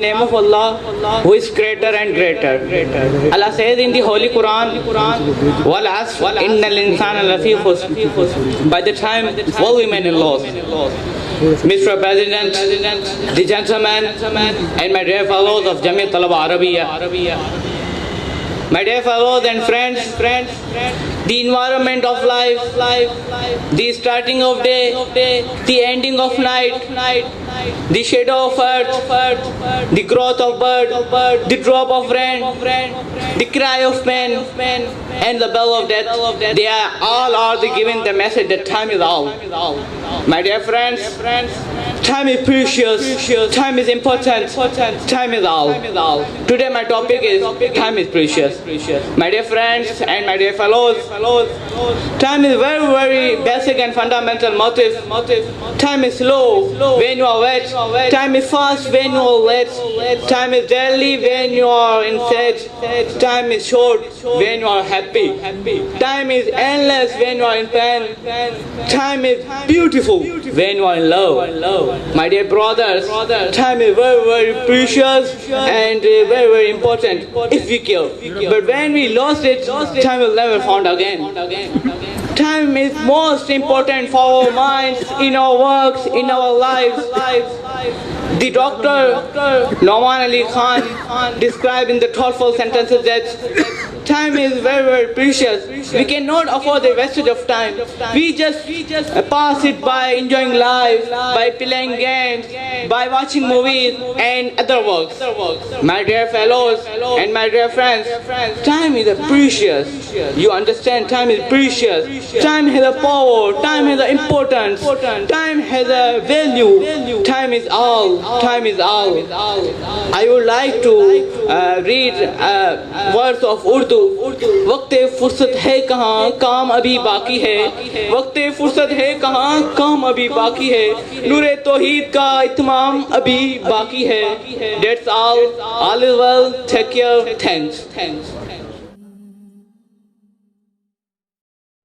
Name of Allah, who is greater and greater. Allah says in the Holy Quran, "Wal asr, innal insana lafi khusr." By the time all women in loss. Mr. President, the gentlemen, and my dear fellows of Jamiat Talaba Arabiya, my dear fellows and friends, the environment of life, the starting of day, the ending of night, the shadow of earth, the growth of bird, the drop of rain, the cry of pain, and the bell of death. They are all given the message that time is all. My dear friends, time is precious, time is important, time is all. Today my topic is time is precious. My dear friends and my dear fellows, time is very, very basic and fundamental motive. Time is slow when you are wet. Time is fast when you are late. Time is deadly when you are in sad. Time is short when you are happy. Time is endless when you are in pain. Time is beautiful when you are in love. My dear brothers, time is very, very precious and very, very important if we care. But when we lost it, time will never found again. Time is most important for our minds, in our works, in our lives. The doctor Nouman Ali Khan described in the thoughtful sentences that time is very, very precious. We cannot afford the wastage of time. We just pass it by enjoying life, by playing games, by watching movies and other works. My dear fellows and my dear friends, time is precious. You understand, time is precious. Time has a power, time has an importance, time has a value. Time is all. Time is all. I would like to read words of Urdu. वक्त फुर्सत है कहाँ, काम अभी बाकी है. वक्त फुर्सत है कहाँ, काम अभी बाकी है. नूरे तौहीद का इत्माम अभी बाकी है. That's all. All is well. Take care. Thanks.